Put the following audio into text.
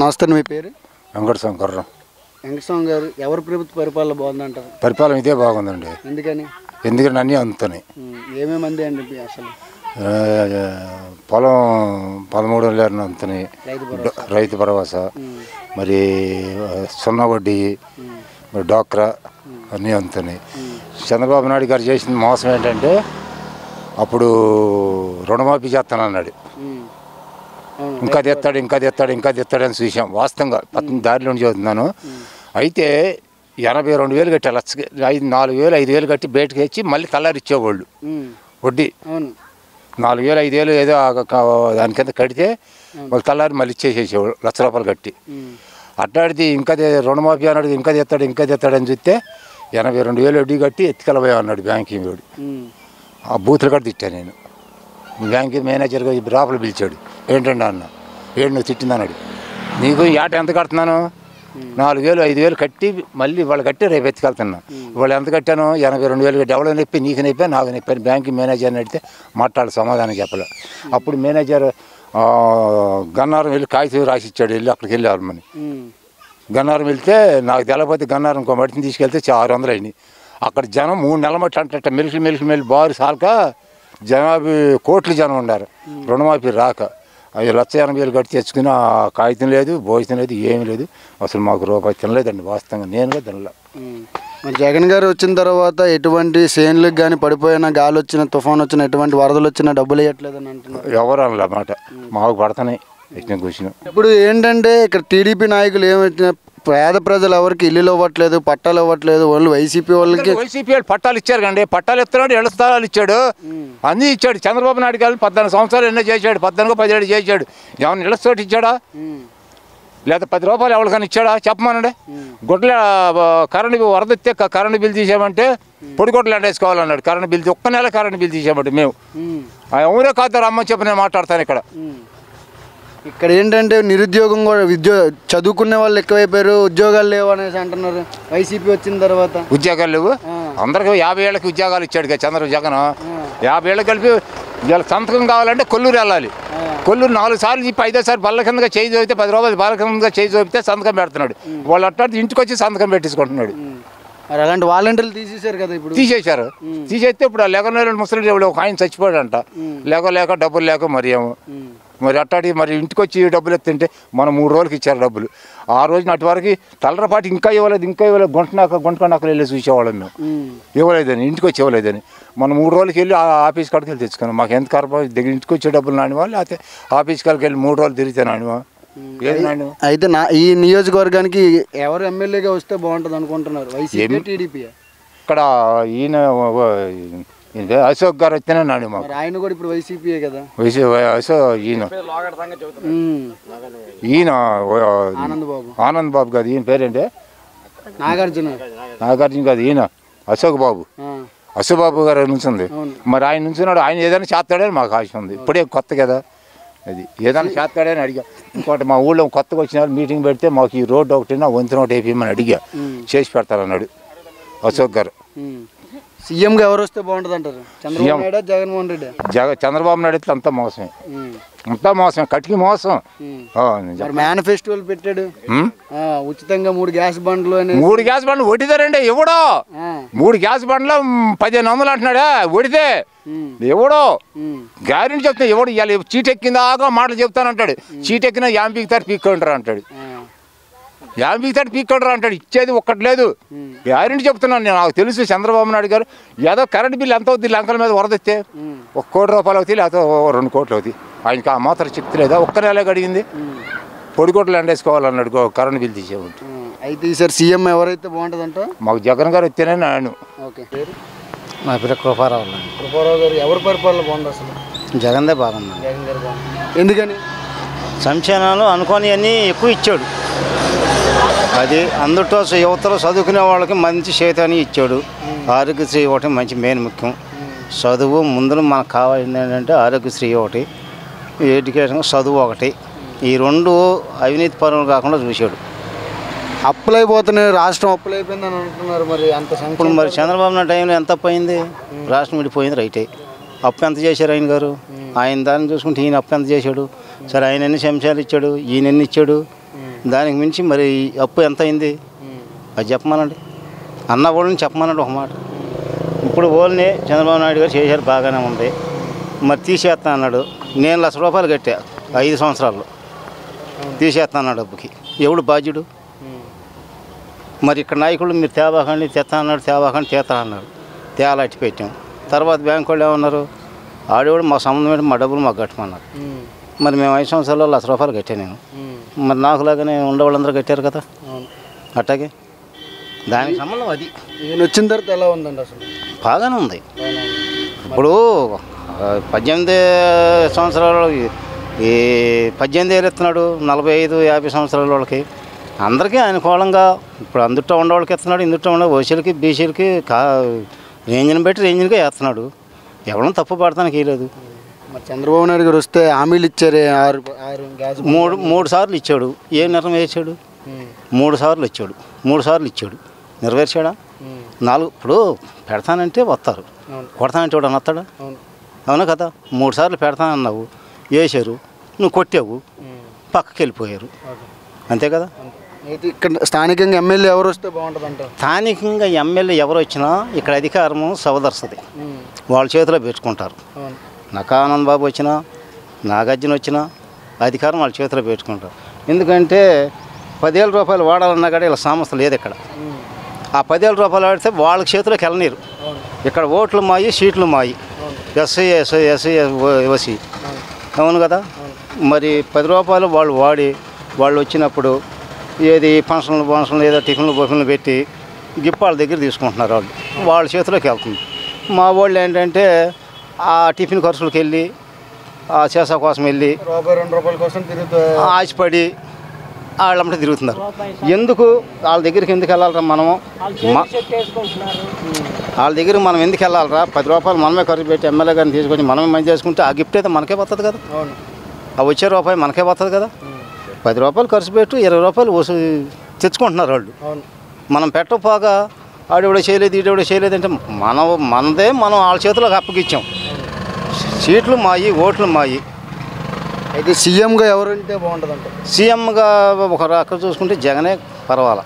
నమస్తే, మీ పేరు? వెంకటస్వామి కర్రం. వెంకటస్వామి గారు, ఎవరి ప్రభుత్వ పరిపాలన బాగుందంటారు? పరిపాలన ఇదే బాగుందండి. ఎందుకంటే అన్నీ అందుతున్నాయి. ఏమేమి అంది అండి అసలు? పొలం 13,000 అందుతున్నాయి, రైతు భరోసా, మరి సున్నా వడ్డీ, మరి డ్వాక్రా అన్నీ అందుతున్నాయి. చంద్రబాబు నాయుడు గారు చేసిన మోసం ఏంటంటే అప్పుడు రుణమాఫీ చేస్తానన్నాడు. ఇంకా తెస్తాడని చూసాం. వాస్తవంగా దారిలో చదువుతున్నాను. అయితే 82,000 కట్టి లక్ష 4,000 5,000 కట్టి బయటకు వచ్చి మళ్ళీ తల్లారిచ్చేవాళ్ళు వడ్డీ. 4,000 5,000 ఏదో దాని కింద కడితే వాళ్ళు తల్లారి మళ్ళీ ఇచ్చేసేసేవాళ్ళు ₹1,00,000 కట్టి. అట్లాంటిది రుణమాఫీ అన్నాడు, ఇంకా తెస్తాడని చూస్తే 82,000 వడ్డీ కట్టి ఎత్తుకెళ్ళబోయా అన్నాడు బ్యాంకింగ్ వాడు. ఆ బూతులు కట్టి తిట్టాను నేను. బ్యాంకింగ్ మేనేజర్గా రాపలు పిలిచాడు. ఏంటండి అన్న, నువ్వు తిట్టిందన్నాడు. నీకు ఏట ఎంత కడుతున్నాను? 4,000 5,000 కట్టి మళ్ళీ వాళ్ళు కట్టి రేపు ఎత్తుకెళ్తున్నా. వాళ్ళు ఎంత కట్టాను? 82,000 కట్టి. ఎవరో నొప్పి, నీకు నొప్పి, నాకు నొప్పి. బ్యాంకింగ్ మేనేజర్ని అడిగితే మాట్లాడే సమాధానం చెప్పలే. అప్పుడు మేనేజర్ గన్నారం వెళ్ళి కాగితం రాసిచ్చాడు. వెళ్ళి అక్కడికి వెళ్ళామని గన్నారం వెళ్తే నాకు తెలపోతే గన్నారం ఇంకో మట్టిని తీసుకెళ్తే 600 అయినాయి. అక్కడ జనం 3 నెలల మట్టి అంటే మెలిసి బారు సాలక జనాభా కోట్లు జనం ఉన్నారు. రుణమాఫీ రాక 1,80,000 కట్టి తెచ్చుకుని ఆ కాగితం లేదు, భోజనం లేదు, ఏమీ లేదు. అసలు మాకు రూపాయి తినలేదండి. వాస్తవంగా నేనుగా తినలే. మరి జగన్ గారు వచ్చిన తర్వాత ఎటువంటి సేన్లకు కానీ పడిపోయినా, గాలి వచ్చిన, తుఫాన్ వచ్చిన, ఎటువంటి వరదలు వచ్చినా డబ్బులు ఇవ్వట్లేదని అంటున్నారు. ఎవరు అన్నమాట మాకు పడతానే కూర్చుని. ఇప్పుడు ఏంటంటే ఇక్కడ టీడీపీ నాయకులు ఏమొచ్చినా పేద ప్రజలు ఎవరికి ఇల్లులు ఇవ్వట్లేదు, పట్టాలు ఇవ్వట్లేదు. వాళ్ళు వైసీపీ వాళ్ళు పట్టాలు ఇచ్చారు కండి. పట్టాలు ఇస్తున్నాడు, ఇళ్ల స్థలాలు ఇచ్చాడు, అన్నీ ఇచ్చాడు. చంద్రబాబు నాయుడు గారు 14 సంవత్సరాలు ఎన్నో చేశాడు, 14-17 చేశాడు. ఏమన్నా ఇళ్ల చోటు ఇచ్చాడా? లేదా 10 రూపాయలు ఎవరికైనా ఇచ్చాడా? చెప్పమానండి. గుడ్ల కరెంటు వరద ఇస్తే కరెంటు బిల్ తీసామంటే పొడి గుడ్లు ఎండేసుకోవాలన్నాడు. కరెంటు బిల్ ఒక్క నెల కరెంటు బిల్ తీసామంటే మేము ఎవరే కాదు రమ్మని చెప్పి నేను మాట్లాడతాను. ఇక్కడ ఏంటంటే నిరుద్యోగం కూడా, చదువుకునే వాళ్ళు ఎక్కువైపోయారు, ఉద్యోగాలు లేవు అనేసి అంటున్నారు. వైసీపీ వచ్చిన తర్వాత ఉద్యోగాలు లేవు. అందరికి 50 ఏళ్ళకి ఉద్యోగాలు ఇచ్చాడు కదా జగన్. 50 ఏళ్ళకి కలిపి వీళ్ళకి సంతకం కావాలంటే కొల్లూరు వెళ్ళాలి. కొల్లూరు 4 సార్లు చెప్పి 5వ సారి బల్ల కిందగా చేయి చూపితే 10 రూపాయలు బల్ల కిందగా చేయి చూపితే సంతకం పెడుతున్నాడు. వాళ్ళు అట్లాంటి ఇంటికి వచ్చి సంతకం పెట్టించుకుంటున్నాడు. మరి అలాంటి వాలంటీర్లు తీసేశారు కదా, ఇప్పుడు తీసేశారు. తీసేస్తే ఇప్పుడు ఆ లేక ముసలి ఒక ఆయన చచ్చిపోయాడంట. లేక డబ్బులు లేక మరి ఏమో మరి అట్టాడి మరి ఇంటికి వచ్చి డబ్బులు ఎత్తుంటే మనం 3 రోజులకి ఇచ్చారు డబ్బులు. ఆ రోజున అటు వరకు తలరపాటి ఇంకా ఇవ్వలేదు. గుంటకొండకు వెళ్ళి చూసేవాళ్ళం మేము. ఇవ్వలేదని, ఇంటికి వచ్చి ఇవ్వలేదని. మనం 3 రోజులకి వెళ్ళి ఆఫీస్ కాడికి వెళ్ళి తెచ్చుకున్నాం. మాకు ఎంత కరప దగ్గర ఇంటికి వచ్చే డబ్బులు నానివా, లేకపోతే ఆఫీస్ కాడికి వెళ్ళి 3 రోజులు తిరిగితే నానివా? ఏది నాని? అయితే ఈ నియోజకవర్గానికి ఎవరు ఎమ్మెల్యేగా వస్తే బాగుంటుంది అనుకుంటున్నారు? YCP, TDP? ఇక్కడ ఈయన అశోక్ గారు వస్తేనే నాడు మాకు. ఆయన కూడా ఇప్పుడు వైసీపీయే కదా. ఈయన ఆనంద్ బాబు కాదు, ఈయన పేరేంటే నాగార్జున కాదు, ఈయన అశోక్ బాబు. అశోక్ బాబు గారు నుంచింది. మరి ఆయన నుంచున్నాడు. ఆయన ఏదైనా చేస్తాడని మాకు ఆశ ఉంది. ఇప్పుడే కొత్త కదా, అది ఏదైనా చేస్తాడని అడిగా. ఇంకోటి మా ఊళ్ళో కొత్తగా వచ్చిన మీటింగ్ పెడితే మాకు ఈ రోడ్డు ఒకటి వంతెన ఒకటి వేయమని అడిగా. చేసి పెడతారన్నాడు అశోక్ గారు. సీఎంగా ఎవరు వస్తే బాగుంటుంది అంటారు? చంద్రబాబు నాయుడు, జగన్మోహన్ రెడ్డి? చంద్రబాబు నాయుడు అయితే అంతా మోసమే, కటికి మోసం. మేనిఫెస్టోలు పెట్టాడు ఉచితంగా 3 గ్యాస్ బండ్లు అని. 3 గ్యాస్ బండ్లు ఒడిదారండి ఎవడో. 3 గ్యాస్ బండ్లు 1,500 అంటున్నాడా ఒడితే? ఎవడో గ్యారెంటీ చెప్తున్నా. ఎవడు ఇవాళ చీట్ ఎక్కిందాగా మాటలు చెప్తానంటాడు. చీట్ ఎక్కినా యాంబిక్తారు పీక్కుంటారు అంటాడు. పీక్కుంటారు అంటాడు. ఇచ్చేది ఒక్కటి లేదు. గ్యారెంటీ చెప్తున్నాను నేను. నాకు తెలుసు చంద్రబాబు నాయుడు గారు ఏదో కరెంట్ బిల్ ఎంత అవుతుంది లంకల మీద వరదొస్తే? 1 కోటి రూపాయలు అవుతాయి, లేకపోతే 2 కోట్లు అవుతాయి. ఆయనకి ఆ మాత్రం శక్తి లేదా? ఒక్క నెల అడిగింది. పొడికోట్లు ఎండేసుకోవాలన్నాడు కరెంట్ బిల్ తీసేవాడు. అయితే ఈసారి సీఎం ఎవరైతే బాగుంటుందంట? మాకు జగన్ గారు వస్తేనే నాయను. మా పేరు కృపారావు. కృపారావు గారు ఎవరి పరిపాలన బాగుంది అసలు? జగన్దే బాగుంది. జగన్ గారు బాగుంది. ఎందుకని? సంక్షేమాలు అనుకోని అన్నీ ఎక్కువ ఇచ్చాడు. అది అందులో యువతలో చదువుకునే వాళ్ళకి మంచి చేతని ఇచ్చాడు. ఆరోగ్యశ్రీ ఒకటి మంచి మెయిన్ ముఖ్యం. చదువు ముందు మనకు కావాల్సింది ఏంటంటే ఆరోగ్యశ్రీ ఒకటి, ఎడ్యుకేషన్, చదువు ఒకటి. ఈ 2 అవినీతి పనులు కాకుండా చూశాడు. అప్పులైపోతున్నాయి, రాష్ట్రం అప్పులైపోయిందని అంటున్నారు. మరి అంత ఇప్పుడు మరి చంద్రబాబు నాయుడు టైంలో ఎంత పోయింది? రాష్ట్రం విడిపోయింది, రైటే. అప్పు ఎంత చేశారు ఆయన గారు? ఆయన దాన్ని చూసుకుంటే ఈయన అప్పు ఎంత చేశాడు? సరే ఆయన ఎన్ని సంవత్సరాలు ఇచ్చాడు, ఈయన ఎన్ని ఇచ్చాడు? దానికి మించి మరి అప్పు ఎంత అయింది అది చెప్పమనండి. అన్న వాళ్ళని చెప్పమనండి ఒక మాట. ఇప్పుడు వాళ్ళని చంద్రబాబు నాయుడు గారు చేశారు, బాగానే ఉంది. మరి తీసేస్తా అన్నాడు. నేను ₹1,00,000 కట్టా 5 సంవత్సరాల్లో. తీసేస్తా అన్నాడు డబ్బుకి. ఎవడు బాధ్యుడు? మరి ఇక్కడ నాయకులు మీరు తేవాకండి, తెస్తా అన్నాడు, తేవాకండి, తీస్తా అన్నాడు. తేలాటి పెట్టాం. తర్వాత బ్యాంకు వాళ్ళు ఏమన్నారు, ఆడేవాడు మా సంబంధం ఏంటి, మా డబ్బులు మాకు కట్టమన్నారు. మరి మేము 5 సంవత్సరాల్లో ₹1,00,000 కట్టాను నేను. మరి నాకులాగానే ఉండేవాళ్ళందరూ కట్టారు కదా. అట్టాగే దానికి సంబంధం అది. నేను వచ్చిన తర్వాత ఎలా ఉందండి అసలు? బాగానే ఉంది. ఇప్పుడు 18 సంవత్సరాల ఈ 18 ఏళ్ళు ఇస్తున్నాడు, 45, 50 సంవత్సరాల వాళ్ళకి అందరికీ అనుకూలంగా. ఇప్పుడు అందుట్లో ఉండేవాళ్ళకి ఇస్తున్నాడు, ఇందుట్లో ఉండే ఓసీలకి, బీసీలకి రేంజ్ని బట్టి రేంజ్గా వేస్తున్నాడు. ఎవరైనా తప్పు పడతానికి లేదు. మరి చంద్రబాబు నాయుడు గారు వస్తే హామీలు ఇచ్చారు, 6 గ్యాస్ మూడు సార్లు ఇచ్చాడు. ఏం నెరవేర్చాడు? 3 సార్లు ఇచ్చాడు. 3 సార్లు ఇచ్చాడు, నెరవేర్చాడా? 4 ఇప్పుడు పెడతానంటే వస్తారు, కొడతానంటే వాడు వస్తాడా? అవునా కదా. 3 సార్లు పెడతానన్నావు, వేసారు, నువ్వు కొట్టావు, పక్కకి వెళ్ళిపోయారు, అంతే కదా. ఇక్కడ స్థానికంగా ఎమ్మెల్యే ఎవరు వస్తే బాగుంటుంది అంటారు? స్థానికంగా ఎమ్మెల్యే ఎవరు వచ్చినా ఇక్కడ అధికారము సవదర్శది, వాళ్ళ చేతిలో పెట్టుకుంటారు. నకానంద్ బాబు వచ్చినా, నాగార్జున వచ్చినా అధికారం వాళ్ళ చేతిలో పెట్టుకుంటారు. ఎందుకంటే ₹10,000 వాడాలన్నా కూడా ఇలా సమస్య లేదు ఇక్కడ. ఆ ₹10,000 వాడితే వాళ్ళ చేతిలోకి వెళ్ళనీరు. ఇక్కడ ఓట్లు మాయి, సీట్లు మాయి, ఎస్సీ ఓసీ, అవును కదా. మరి ₹10 వాళ్ళు వాడి వాళ్ళు వచ్చినప్పుడు ఏది ఫంక్షన్లు ఏదో టిఫిన్లు బొఫిన్లు పెట్టి గిప్పాళ్ళ దగ్గర తీసుకుంటున్నారు. వాళ్ళ చేతిలోకి వెళ్తుంది. మా వాళ్ళు ఏంటంటే ఆ టిఫిన్ ఖర్చులకు వెళ్ళి, ఆ చేసా కోసం వెళ్ళి ₹2 కోసం ఆశపడి వాళ్ళంటే తిరుగుతున్నారు. ఎందుకు వాళ్ళ దగ్గరికి ఎందుకు వెళ్ళాలరా మనము? వాళ్ళ దగ్గరికి మనం ఎందుకు వెళ్ళాలరా? ₹10 మనమే ఖర్చు పెట్టి ఎమ్మెల్యే గారిని తీసుకొచ్చి మనమే మంచి చేసుకుంటే ఆ గిఫ్ట్ అయితే మనకే వస్తుంది కదా. ఆ వచ్చే రూపాయి మనకే వస్తుంది కదా. ₹10 ఖర్చు పెట్టి ₹20 తెచ్చుకుంటున్నారు వాళ్ళు. మనం పెట్టపోగా ఆడెవడో చేయలేదు, ఈడెవడో చేయలేదు అంటే మనదే మనం వాళ్ళ చేతిలోకి అప్పగిచ్చాం. సీట్లు మాయి, ఓట్లు మాయి. అయితే సీఎంగా ఎవరంటే బాగుంటుంది అంటే? సీఎంగా ఒక రకంగా చూసుకుంటే జగనే పర్వాలా.